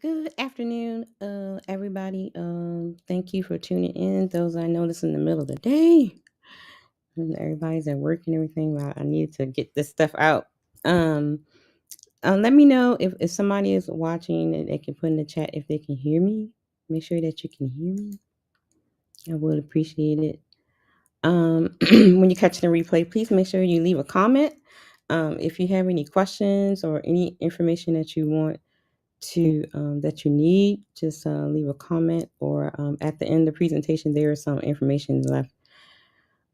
Good afternoon, everybody. Thank you for tuning in. Those I noticed in the middle of the day, and everybody's at work and everything. I need to get this stuff out. Um, Let me know if somebody is watching and they can put in the chat if they can hear me. Make sure that you can hear me. I would appreciate it. When you catch the replay, please make sure you leave a comment. If you have any questions or any information that you want to that you need, just leave a comment, or at the end of the presentation there is some information left.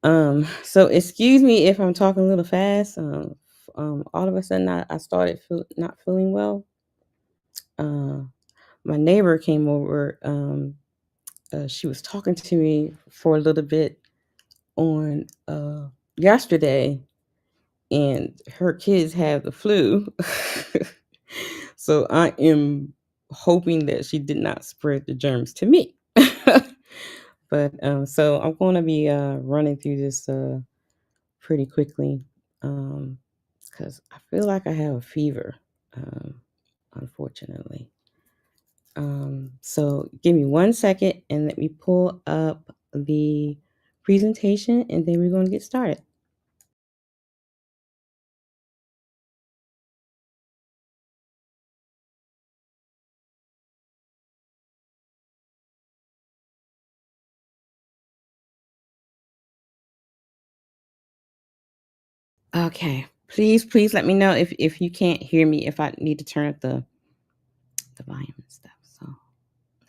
So excuse me if I'm talking a little fast. All of a sudden I started not feeling well. My neighbor came over. She was talking to me for a little bit on yesterday, and her kids have the flu. So I am hoping that she did not spread the germs to me. But so I'm going to be running through this pretty quickly, because I feel like I have a fever, unfortunately. So give me 1 second and let me pull up the presentation, and then we're going to get started. Okay, please let me know if you can't hear me, if I need to turn up the volume and stuff. So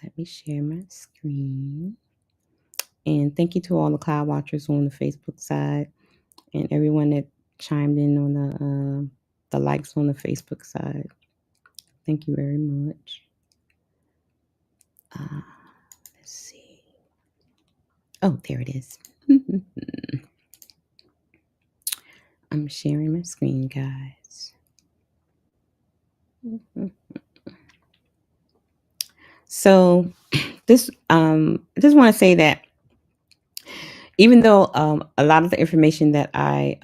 let me share my screen. And thank you to all the cloud watchers on the Facebook side, and everyone that chimed in on the likes on the Facebook side. Thank you very much. Let's see. Oh, there it is. sharing my screen, guys. So this I just want to say that even though a lot of the information that I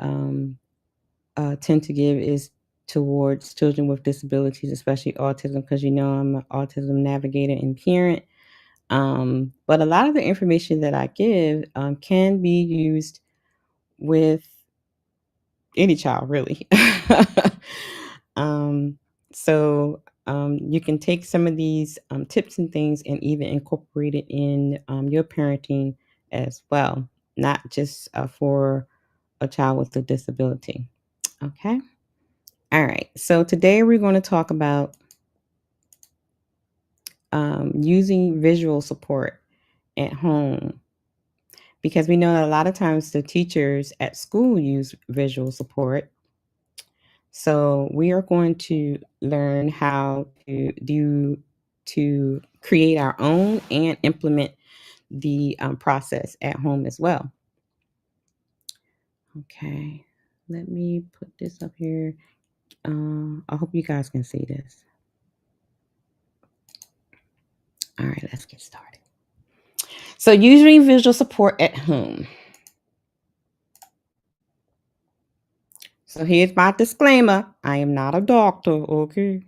tend to give is towards children with disabilities, especially autism, because I'm an autism navigator and parent. But a lot of the information that I give can be used with any child, really. um, so you can take some of these tips and things and even incorporate it in your parenting as well, not just for a child with a disability. Okay. All right. So today we're going to talk about using visual support at home, because we know that a lot of times the teachers at school use visual support. So we are going to learn how to create our own and implement the process at home as well. Okay, let me put this up here. I hope you guys can see this. All right, let's get started. So using visual support at home. So here's my disclaimer. I am not a doctor, okay?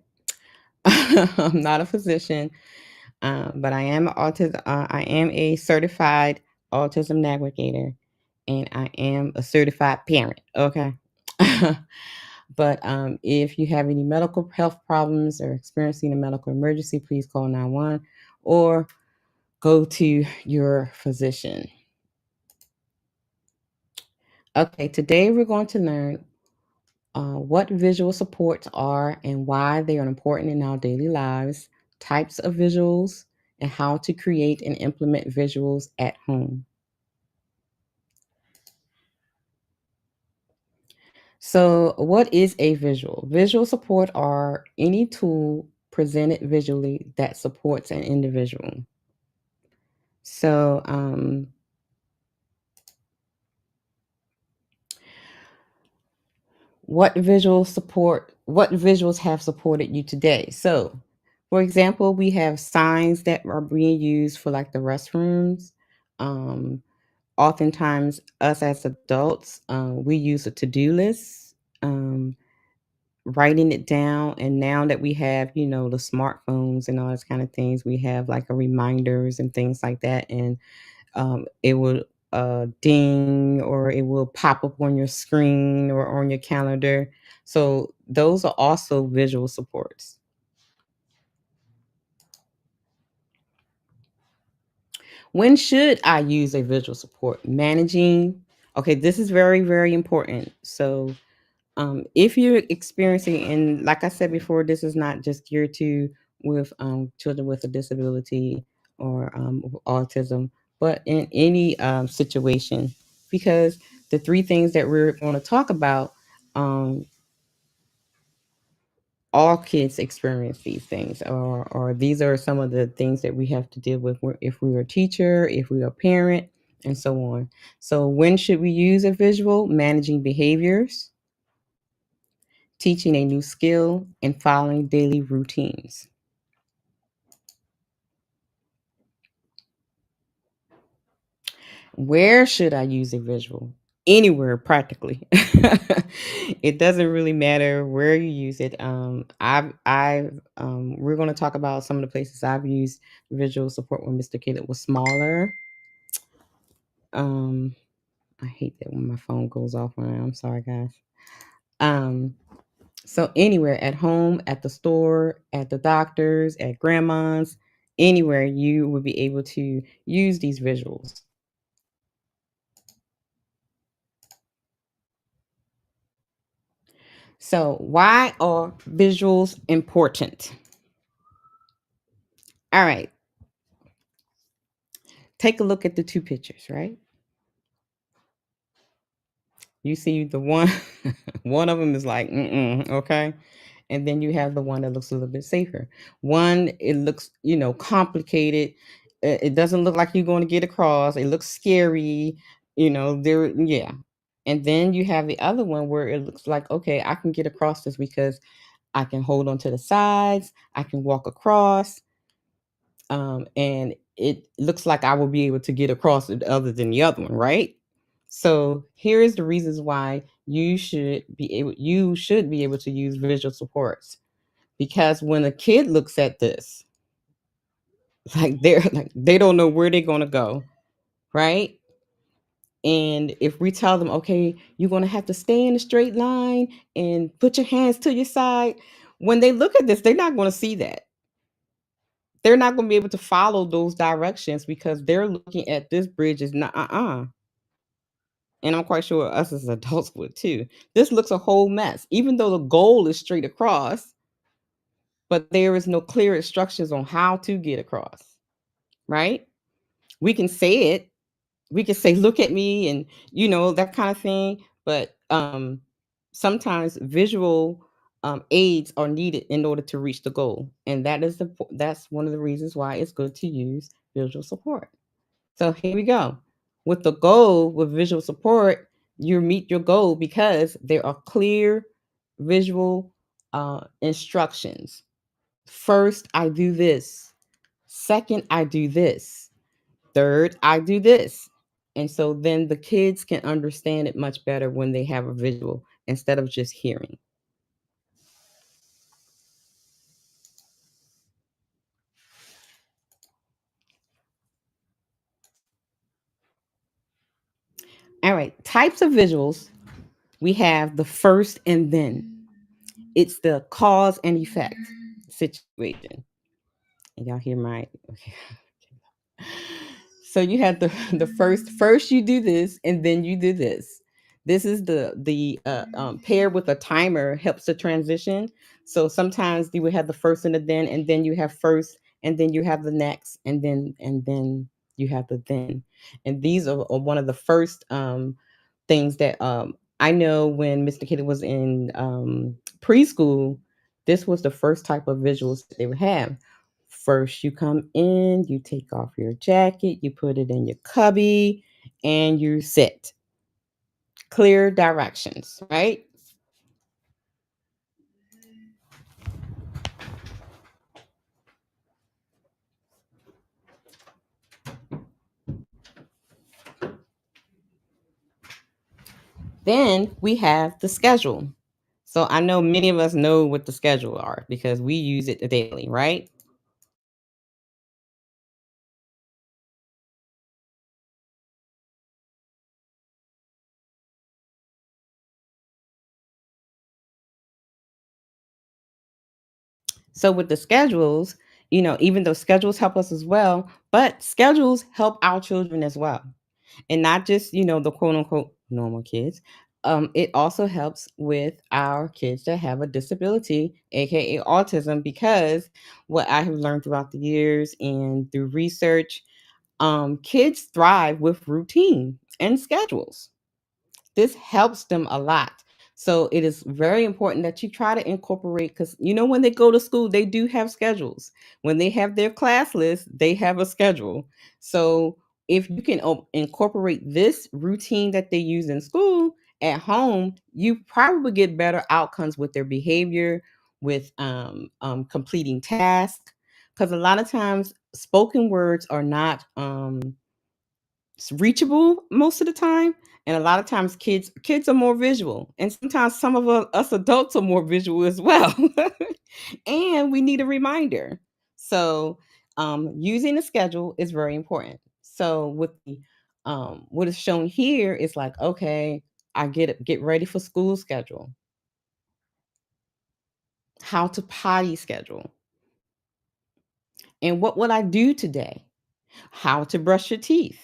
I'm not a physician, but I am I am a certified autism navigator, and I am a certified parent, okay? But if you have any medical health problems or experiencing a medical emergency, please call 911 or go to your physician. Okay, today we're going to learn what visual supports are and why they are important in our daily lives, types of visuals, and how to create and implement visuals at home. So, what is a visual? Visual support are any tool presented visually that supports an individual. So, what visuals have supported you today? So, for example, we have signs that are being used for like the restrooms. Oftentimes, us as adults, we use a to-do list, writing it down. And now that we have, the smartphones and all those kind of things, we have like a reminders and things like that. And it will ding, or it will pop up on your screen or on your calendar. So those are also visual supports. When should I use a visual support? Managing. Okay, this is very, very important. So if you're experiencing, and like I said before, this is not just geared to with children with a disability or autism, but in any situation, because the three things that we're going to talk about, all kids experience these things, or these are some of the things that we have to deal with if we are a teacher, if we are a parent, and so on. So when should we use a visual? Managing behaviors, teaching a new skill, and following daily routines. Where should I use a visual? Anywhere, practically. It doesn't really matter where you use it. We're going to talk about some of the places I've used visual support when Mr. Caleb was smaller. Um, I hate that when my phone goes off. I'm sorry, guys. So anywhere, at home, at the store, at the doctor's, at grandma's, anywhere, you would be able to use these visuals. So why are visuals important? All right. Take a look at the two pictures, right? You see the one, one of them is like, okay. And then you have the one that looks a little bit safer. One, it looks, complicated. It doesn't look like you're going to get across. It looks scary. Yeah. And then you have the other one where it looks like, okay, I can get across this because I can hold on to the sides, I can walk across, and it looks like I will be able to get across it other than the other one, right? So here is the reasons why you should be able to use visual supports. Because when a kid looks at this, like they don't know where they're gonna go, right? And if we tell them, okay, you're gonna have to stay in a straight line and put your hands to your side, when they look at this, they're not gonna see that. They're not gonna be able to follow those directions because they're looking at this bridge as not and I'm quite sure us as adults would too. This looks a whole mess, even though the goal is straight across, but there is no clear instructions on how to get across, right? We can say it. We can say, look at me, and that kind of thing. But sometimes visual aids are needed in order to reach the goal. And that's one of the reasons why it's good to use visual support. So here we go. With the goal with visual support, you meet your goal because there are clear visual instructions. First, I do this. Second, I do this. Third, I do this. And so then the kids can understand it much better when they have a visual instead of just hearing. All right, types of visuals. We have the first and then. It's the cause and effect situation. And y'all hear my okay. So you have the first you do this and then you do this. This is the paired with a timer helps the transition. So sometimes you would have the first and then you have first and then you have the next and then you have the then. And these are one of the first things that I know when Mr. Kitty was in preschool, this was the first type of visuals that they would have. First, you come in, you take off your jacket, you put it in your cubby, and you sit. Clear directions, right? Then we have the schedule. So I know many of us know what the schedule are because we use it daily, right? So with the schedules, even though schedules help us as well, but schedules help our children as well. And not just, the quote unquote normal kids. It also helps with our kids that have a disability, aka autism, because what I have learned throughout the years and through research, kids thrive with routine and schedules. This helps them a lot. So it is very important that you try to incorporate because when they go to school, they do have schedules. When they have their class list, they have a schedule. So if you can incorporate this routine that they use in school at home, you probably get better outcomes with their behavior, with completing tasks. Because a lot of times, spoken words are not reachable most of the time, and a lot of times kids are more visual, and sometimes some of us adults are more visual as well. And we need a reminder. So using a schedule is very important. So with the what is shown here is like, okay, I get ready for school schedule, how to potty schedule, and what would I do today, how to brush your teeth.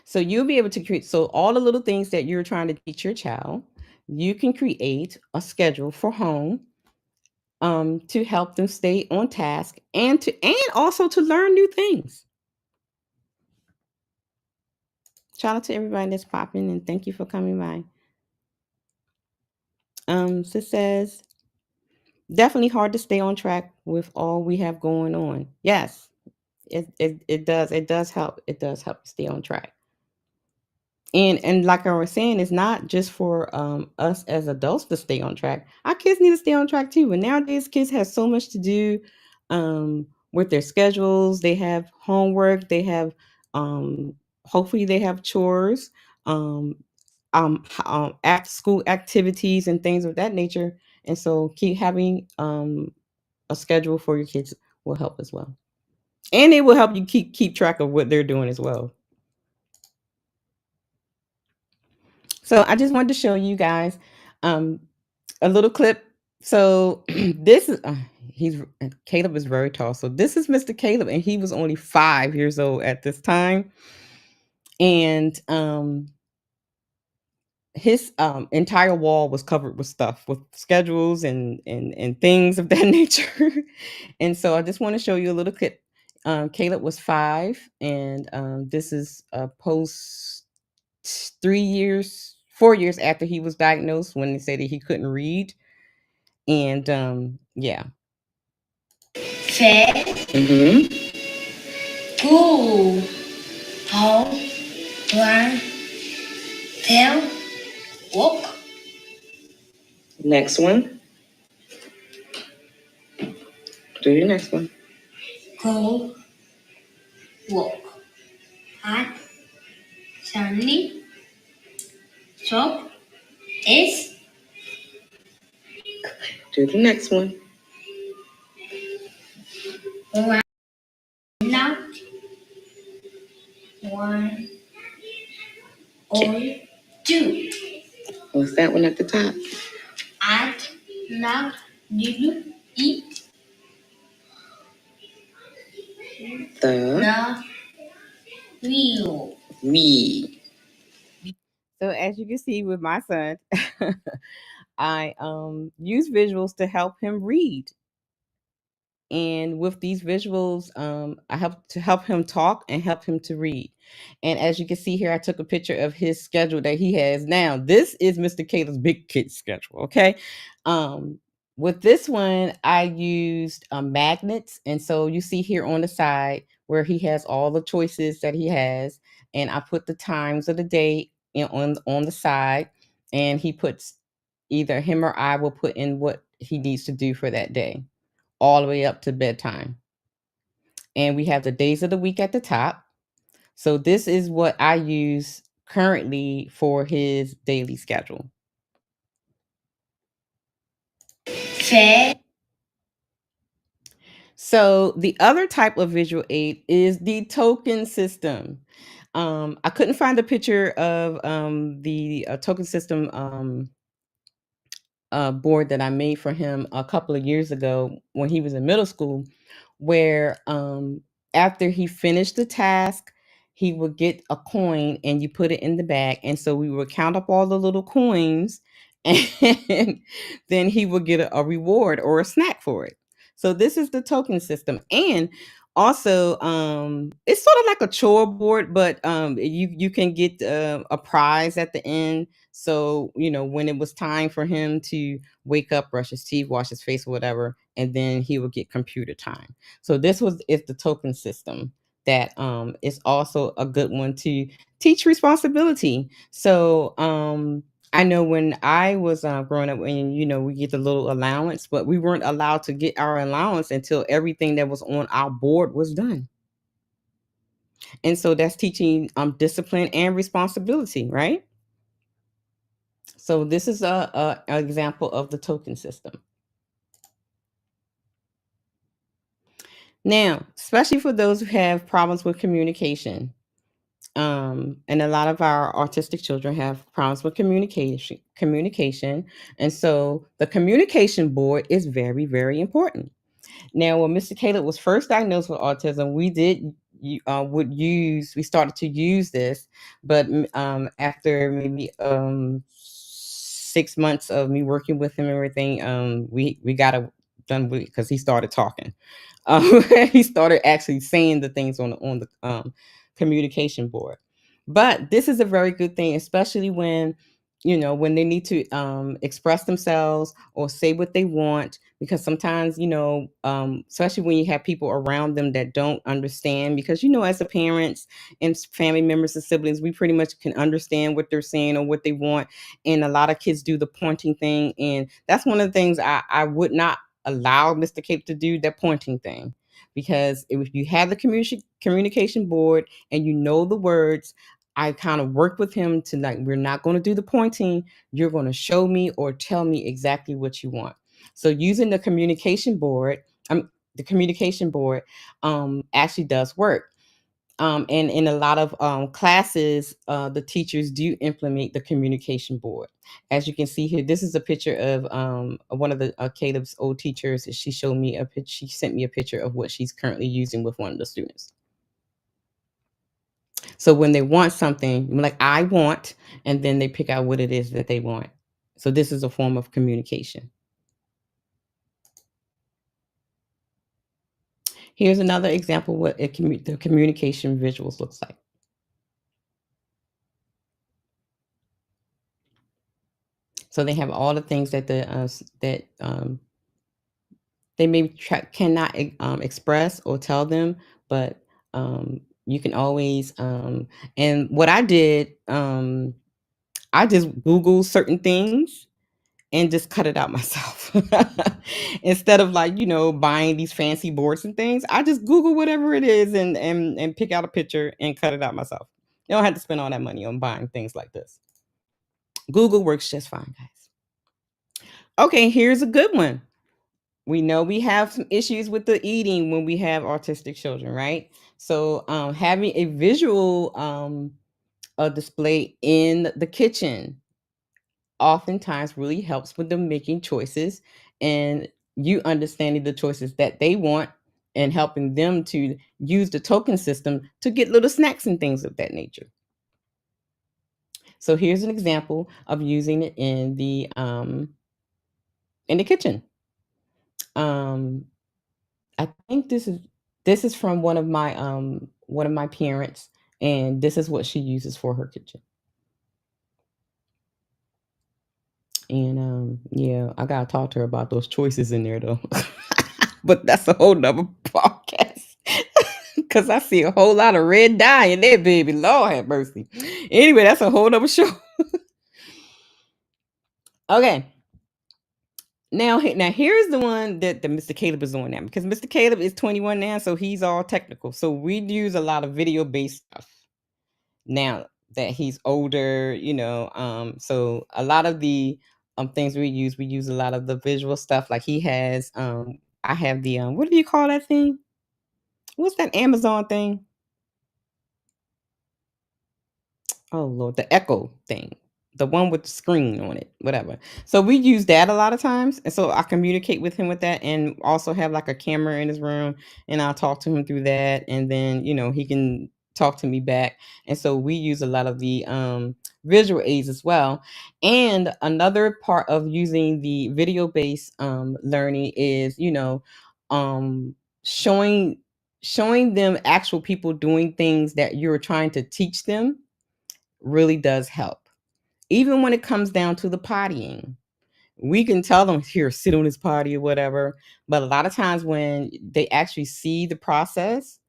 So you'll be able to create all the little things that you're trying to teach your child, you can create a schedule for home to help them stay on task and also to learn new things. Shout out to everybody that's popping and thank you for coming by. Sis says definitely hard to stay on track with all we have going on. Yes, it does help. It does help stay on track. And like I was saying, it's not just for us as adults to stay on track. Our kids need to stay on track too. And nowadays, kids have so much to do with their schedules. They have homework. They have hopefully they have chores, after school activities and things of that nature. And so, keep having a schedule for your kids will help as well, and it will help you keep track of what they're doing as well. So I just wanted to show you guys um, a little clip. So this is he's Caleb is very tall. So this is Mr. Caleb, and he was only 5 years old at this time, and his entire wall was covered with stuff, with schedules and things of that nature. And so I just want to show you a little clip. Caleb was 5, and this is post 3 years, 4 years after he was diagnosed, when they said that he couldn't read. And yeah. Fair. Go. How. Run. Tell. Walk. Next one. Do your next one. Go. Walk. Hot. Sunny. Shop. Is. Do the next one. One. Not. One. Or. Two. What's that one at the top? At. Not. You. Eat. The wheel. We. So as you can see with my son, I use visuals to help him read. And with these visuals, I help him talk and help him to read. And as you can see here, I took a picture of his schedule that he has now. This is Mr. Caleb's big kid schedule. Okay. With this one, I used magnets. And so you see here on the side where he has all the choices that he has. And I put the times of the day on the side. And he puts, either him or I will put in what he needs to do for that day, all the way up to bedtime. And we have the days of the week at the top. So this is what I use currently for his daily schedule. Okay. So the other type of visual aid is the token system. I couldn't find a picture of the token system board that I made for him a couple of years ago when he was in middle school, where after he finished the task, he would get a coin and you put it in the bag. And so we would count up all the little coins and then he would get a reward or a snack for it. So this is the token system. And also it's sort of like a chore board, but you can get a prize at the end. So when it was time for him to wake up, brush his teeth, wash his face, or whatever, and then he would get computer time. So this is the token system that is also a good one to teach responsibility. So I know when I was growing up, and we get the little allowance, but we weren't allowed to get our allowance until everything that was on our board was done. And so that's teaching discipline and responsibility, right? So this is an example of the token system. Now, especially for those who have problems with communication, and a lot of our autistic children have problems with communication. And so the communication board is very, very important. Now, when Mr. Caleb was first diagnosed with autism, we started to use this, but after maybe 6 months of me working with him and everything, we got it done with, because he started talking. He started actually saying the things on the communication board. But this is a very good thing, especially when when they need to express themselves or say what they want, because sometimes, especially when you have people around them that don't understand, because, as a parents and family members and siblings, we pretty much can understand what they're saying or what they want. And a lot of kids do the pointing thing. And that's one of the things I would not allow Mr. Cape to do, that pointing thing. Because if you have the communication board and you know the words, I kind of worked with him to, like, we're not going to do the pointing. You're going to show me or tell me exactly what you want. So using the communication board actually does work. And in a lot of classes, the teachers do implement the communication board. As you can see here, this is a picture of one of the Caleb's old teachers. She showed me a picture. She sent me a picture of what she's currently using with one of the students. So when they want something, like I want, and then they pick out what it is that they want. So this is a form of communication. Here's another example what the communication visuals looks like. So they have all the things that they maybe cannot express or tell them, but you can always and what I did, I just Google certain things and just cut it out myself. Instead of, like, buying these fancy boards and things, I just Google whatever it is and pick out a picture and cut it out myself. You don't have to spend all that money on buying things like this. Google works just fine, guys. Okay, here's a good one. We know we have some issues with the eating when we have autistic children, right? So having a visual display in the kitchen oftentimes really helps with them making choices, and you understanding the choices that they want and helping them to use the token system to get little snacks and things of that nature. So here's an example of using it in the kitchen. um I think this is from one of my parents, and this is what she uses for her kitchen. And yeah, I gotta talk to her about those choices in there though. But that's a whole nother podcast. Cause I see a whole lot of red dye in there, baby. Lord have mercy. Anyway, that's a whole nother show. Okay. Now here's the one that the Mr. Caleb is on now, because Mr. Caleb is 21 now, so he's all technical. So we use a lot of video based stuff now that he's older, so a lot of the things we use a lot of the visual stuff. Like he has I have the what do you call that thing? What's that Amazon thing? Oh Lord, the Echo thing. The one with the screen on it, whatever. So we use that a lot of times. And so I communicate with him with that, and also have like a camera in his room, and I'll talk to him through that. And then, he can talk to me back. And so we use a lot of the visual aids as well. And another part of using the video based learning is, um showing showing them actual people doing things that you're trying to teach them really does help. Even when it comes down to the pottying, we can tell them, here, sit on this potty or whatever. But a lot of times when they actually see the process,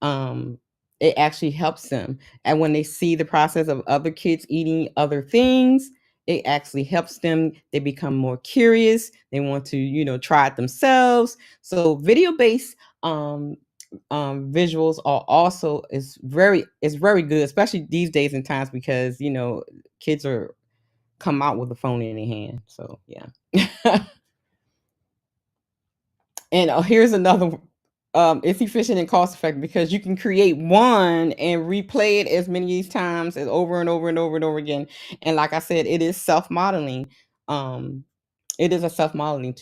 um, it actually helps them. And when they see the process of other kids eating other things, it actually helps them. They become more curious. They want to, try it themselves. So video based visuals are also is very good, especially these days and times, because kids are come out with a phone in their hand. So yeah. And here's another it's efficient and cost effective, because you can create one and replay it as many times as over and over and over and over again. And like I said, it is self-modeling. It is a self-modeling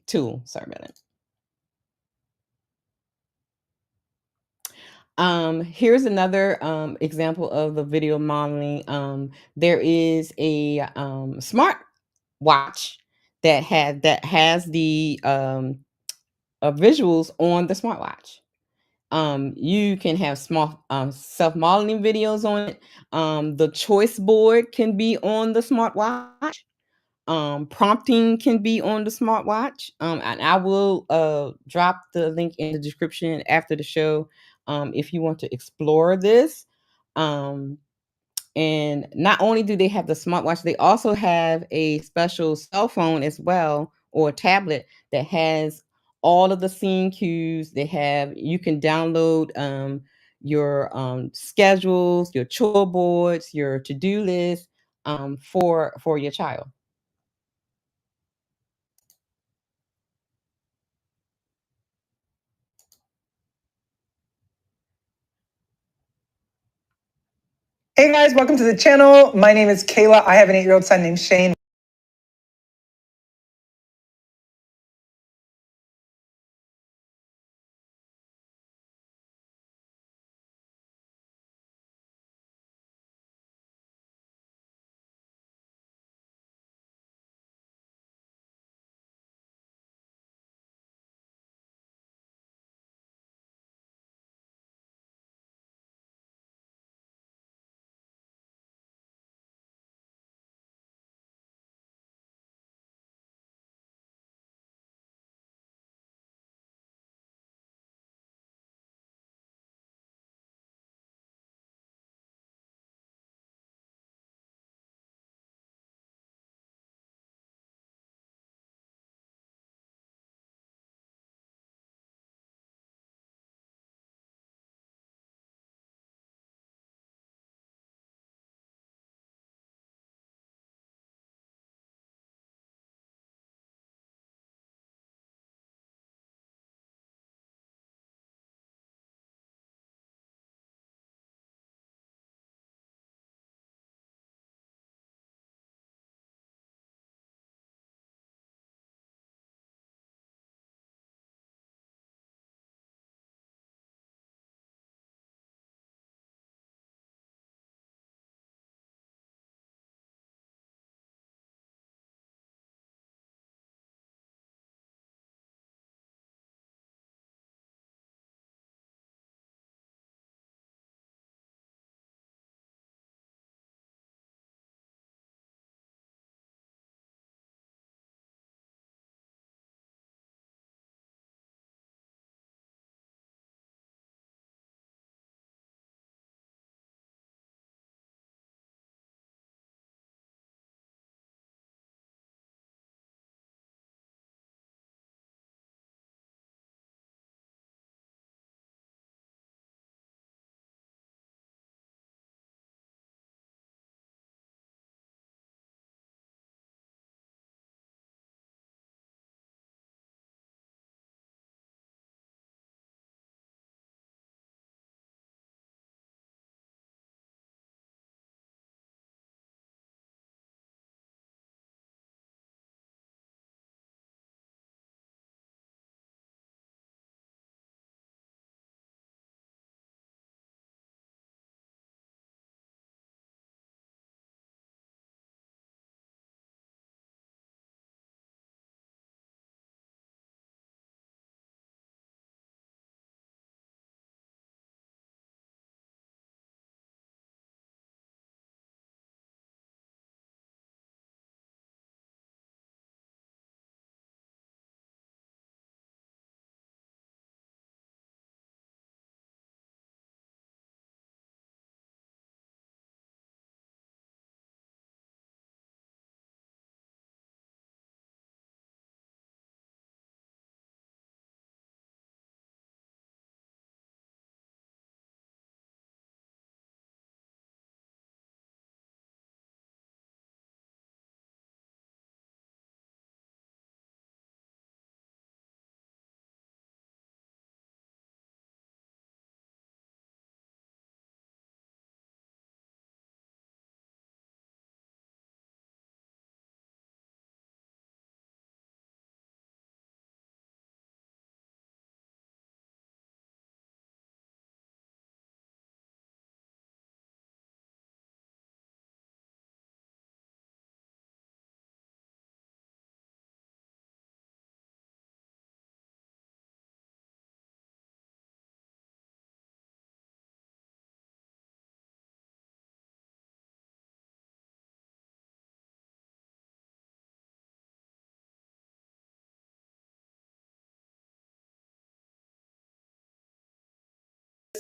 tool. Sorry about that. Here's another example of the video modeling. There is a smart watch that has the visuals on the smartwatch. You can have small self-modeling videos on it. The choice board can be on the smartwatch. Prompting can be on the smartwatch. And I will drop the link in the description after the show if you want to explore this. Um, and not only do they have the smartwatch, they also have a special cell phone as well, or tablet that has all of the scene cues. They have You can download your schedules, your chore boards, your to-do list for your child. Hey guys, welcome to the channel. My name is Kayla. I have an 8-year-old son named Shane.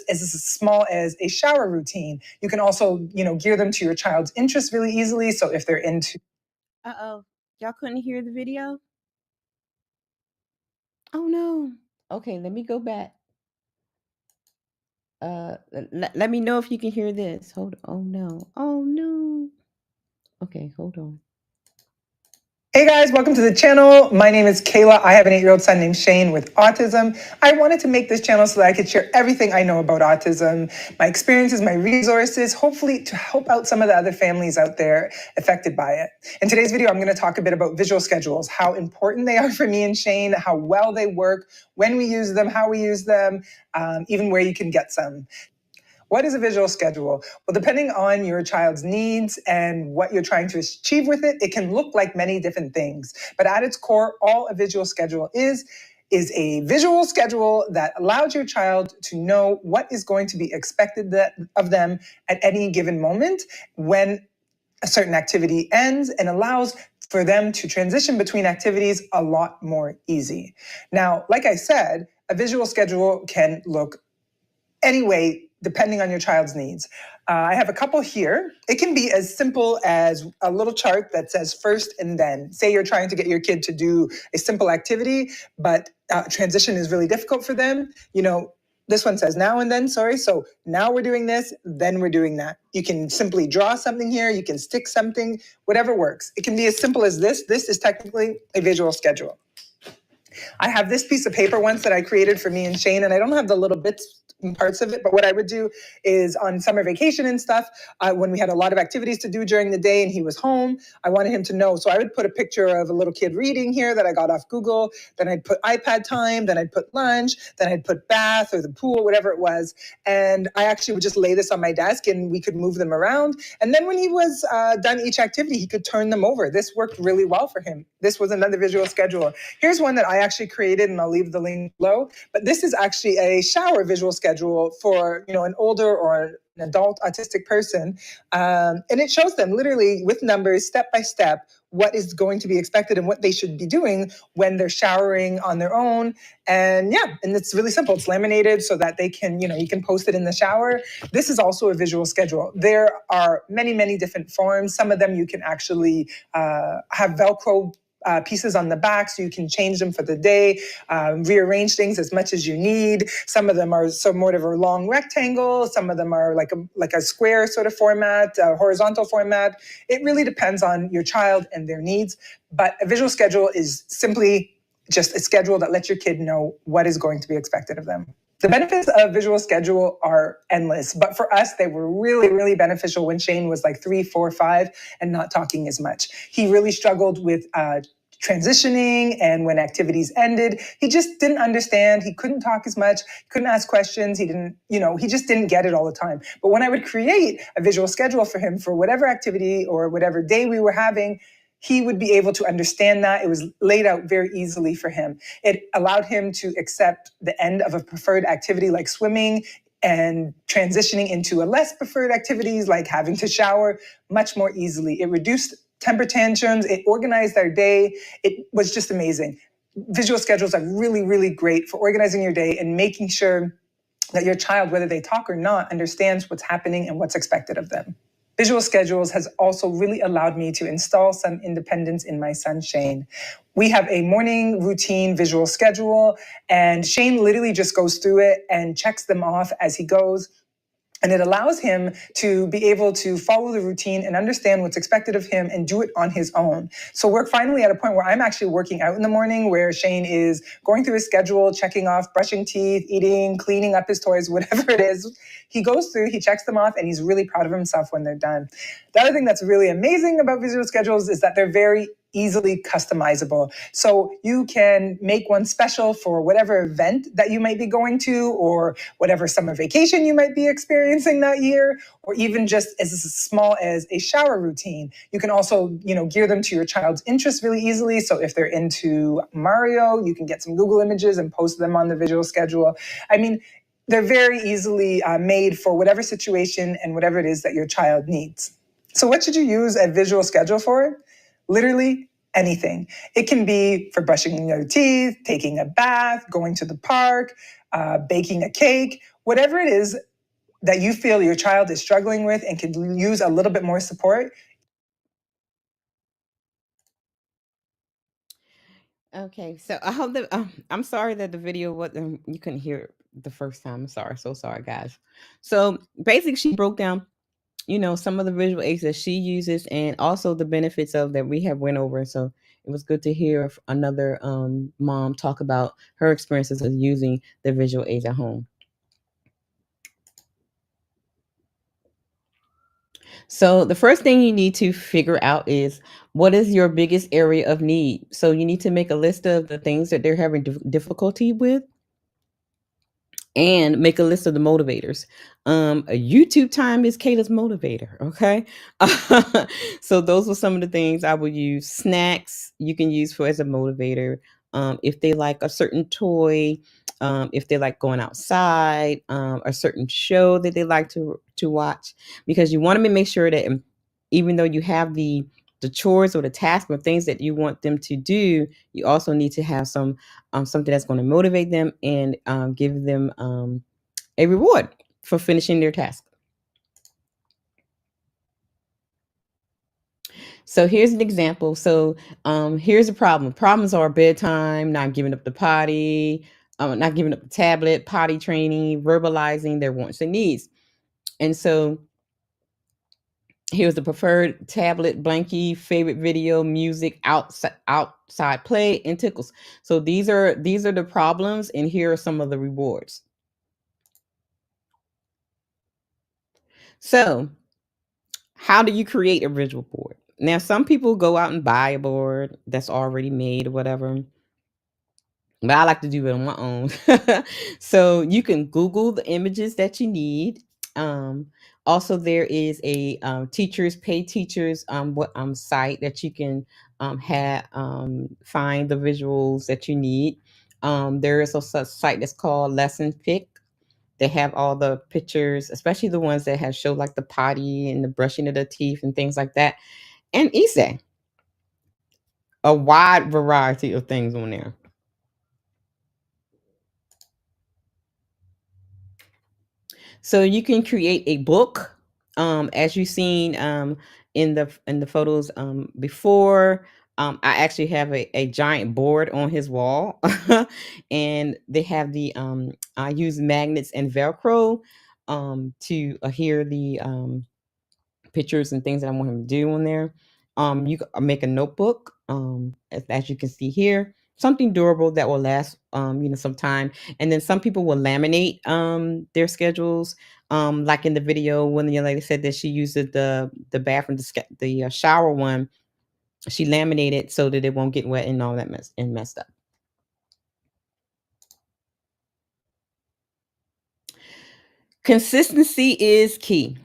as small as a shower routine. You can also, gear them to your child's interests really easily. So if they're into... Uh-oh, y'all couldn't hear the video? Oh no. Okay, let me go back. Let me know if you can hear this. Hold on. Oh no. Oh no. Okay, hold on. Hey guys, welcome to the channel. My name is Kayla. I have an 8-year-old son named Shane with autism. I wanted to make this channel so that I could share everything I know about autism, my experiences, my resources, hopefully to help out some of the other families out there affected by it. In today's video, I'm going to talk a bit about visual schedules, how important they are for me and Shane, how well they work, when we use them, how we use them, even where you can get some. What is a visual schedule? Well, depending on your child's needs and what you're trying to achieve with it, it can look like many different things. But at its core, all a visual schedule is a visual schedule that allows your child to know what is going to be expected of them at any given moment when a certain activity ends, and allows for them to transition between activities a lot more easy. Now, like I said, a visual schedule can look anyway, depending on your child's needs. I have a couple here. It can be as simple as a little chart that says first and then. Say you're trying to get your kid to do a simple activity, but transition is really difficult for them. This one says now and then, sorry. So now we're doing this, then we're doing that. You can simply draw something here. You can stick something, whatever works. It can be as simple as this. This is technically a visual schedule. I have this piece of paper once that I created for me and Shane, and I don't have the little bits and parts of it, but what I would do is on summer vacation and stuff, when we had a lot of activities to do during the day and he was home, I wanted him to know. So I would put a picture of a little kid reading here that I got off Google, then I'd put iPad time, then I'd put lunch, then I'd put bath or the pool, whatever it was. And I actually would just lay this on my desk and we could move them around. And then when he was done each activity, he could turn them over. This worked really well for him. This was another visual schedule. Here's one that I actually created, and I'll leave the link below. But this is actually a shower visual schedule for an older or an adult autistic person, and it shows them literally with numbers, step by step, what is going to be expected and what they should be doing when they're showering on their own. And it's really simple. It's laminated so that they can, you can post it in the shower. This is also a visual schedule. There are many, many different forms. Some of them you can actually have Velcro pieces on the back so you can change them for the day, rearrange things as much as you need. Some of them are somewhat of a long rectangle. Some of them are like a square sort of format, horizontal format. It really depends on your child and their needs. But a visual schedule is simply just a schedule that lets your kid know what is going to be expected of them. The benefits of visual schedule are endless, but for us, they were really, really beneficial when Shane was like 3, 4, 5 and not talking as much. He really struggled with transitioning, and when activities ended, he just didn't understand. He couldn't talk as much, couldn't ask questions. He just didn't get it all the time. But when I would create a visual schedule for him for whatever activity or whatever day we were having, he would be able to understand that. It was laid out very easily for him. It allowed him to accept the end of a preferred activity like swimming and transitioning into a less preferred activities like having to shower much more easily. It reduced temper tantrums. It organized our day. It was just amazing. Visual schedules are really, really great for organizing your day and making sure that your child, whether they talk or not, understands what's happening and what's expected of them. Visual schedules has also really allowed me to install some independence in my son, Shane. We have a morning routine visual schedule, and Shane literally just goes through it and checks them off as he goes. And it allows him to be able to follow the routine and understand what's expected of him and do it on his own. So we're finally at a point where I'm actually working out in the morning, where Shane is going through his schedule, checking off, brushing teeth, eating, cleaning up his toys, whatever it is. He goes through, he checks them off, and he's really proud of himself when they're done. The other thing that's really amazing about visual schedules is that they're very easily customizable. So you can make one special for whatever event that you might be going to, or whatever summer vacation you might be experiencing that year, or even just as small as a shower routine. You can also, gear them to your child's interests really easily. So if they're into Mario, you can get some Google images and post them on the visual schedule. I mean, they're very easily made for whatever situation and whatever it is that your child needs. So what should you use a visual schedule for? Literally anything. It can be for brushing your teeth, taking a bath, going to the park, baking a cake, Whatever it is that you feel your child is struggling with and could use a little bit more support. Okay, so I hope that I'm sorry that the video wasn't you couldn't hear it the first time. I'm sorry, so sorry, guys. So basically, she broke down, some of the visual aids that she uses, and also the benefits of that we have went over. So it was good to hear another mom talk about her experiences of using the visual aids at home. So the first thing you need to figure out is what is your biggest area of need. So you need to make a list of the things that they're having difficulty with and make a list of the motivators. A YouTube time is Kayla's motivator. Okay. So those were some of the things I would use. Snacks you can use for as a motivator. If they like a certain toy, if they like going outside, a certain show that they like to watch, because you want to make sure that even though you have the chores or the tasks or things that you want them to do, you also need to have something that's going to motivate them and give them a reward for finishing their task. So here's an example. So here's a problem. Problems are bedtime, not giving up the potty, not giving up the tablet, potty training, verbalizing their wants and needs. And so here's the preferred tablet, blankie, favorite video, music, outside play, and tickles. So these are the problems, and here are some of the rewards. So how do you create a visual board? Now, some people go out and buy a board that's already made or whatever, but I like to do it on my own. So you can Google the images that you need. Also, there is a pay teachers site that you can find the visuals that you need. There is a such site that's called Lesson Pick. They have all the pictures, especially the ones that have show like the potty and the brushing of the teeth and things like that. And Ise, a wide variety of things on there. So you can create a book, as you've seen in the photos before. I actually have a giant board on his wall, and they have I use magnets and Velcro to adhere the pictures and things that I want him to do on there. You make a notebook, as you can see here, something durable that will last, some time. And then some people will laminate their schedules. Like in the video, when the young lady said that she used the bathroom, the shower one, she laminated so that it won't get wet and all that messed up. Consistency is key.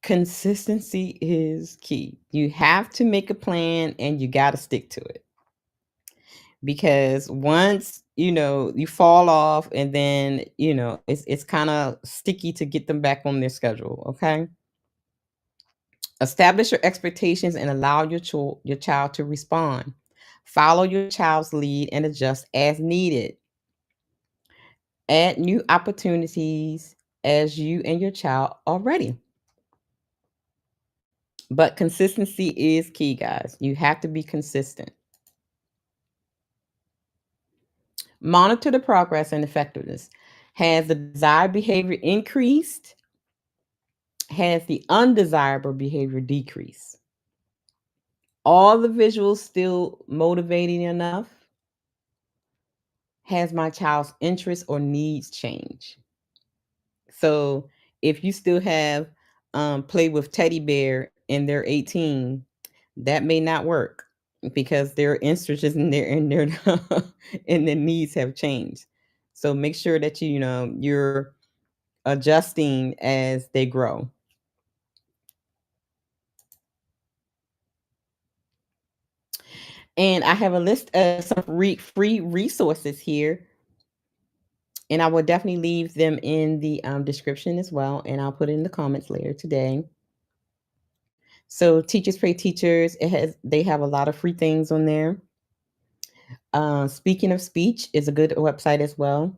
Consistency is key. You have to make a plan and you got to stick to it. Because once, you fall off and then, it's kind of sticky to get them back on their schedule, okay? Establish your expectations and allow your child to respond. Follow your child's lead and adjust as needed. Add new opportunities as you and your child are ready. But consistency is key, guys. You have to be consistent. Monitor the progress and effectiveness. Has the desired behavior increased? Has the undesirable behavior decreased? All the visuals still motivating enough? Has my child's interests or needs changed? So if you still have play with teddy bear and they're 18, that may not work because their interests and their and their needs have changed. So make sure that you're adjusting as they grow. And I have a list of some free resources here, and I will definitely leave them in the description as well, and I'll put it in the comments later today. So Teachers Pay Teachers, they have a lot of free things on there. Speaking of Speech is a good website as well.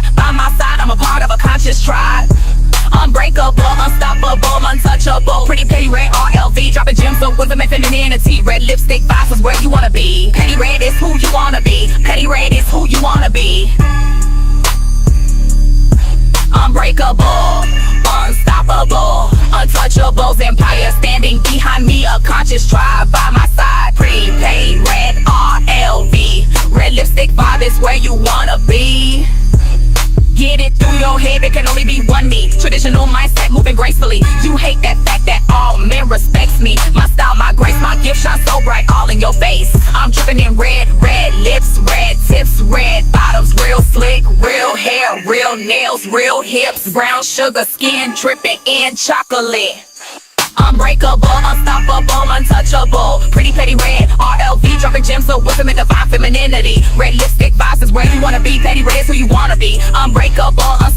conscious tribe. Unbreakable, unstoppable, untouchable. Pretty petty red RLV, dropping gems up with them and femininity. Red lipstick vibes is where you wanna be. Petty red is who you wanna be. Petty red is who you wanna be. Unbreakable, unstoppable, untouchables, empire standing behind me, a conscious tribe by my side. Prepaid red RLV, red lipstick vibe is where you wanna be. Get it through your head, there can only be one me. Traditional mindset, moving gracefully. You hate that fact that all men respects me. My style, my grace, my gift shine so bright, all in your face. I'm dripping in red, red lips, red tips, red bottoms, real slick, real hair, real nails, real hips, brown sugar skin dripping in chocolate. Unbreakable, unstoppable, untouchable. Pretty petty red RLV, dropping gems of wisdom and divine femininity. Red lipstick vibes is where you wanna be. Petty red is who you wanna be. Unbreakable, unstoppable.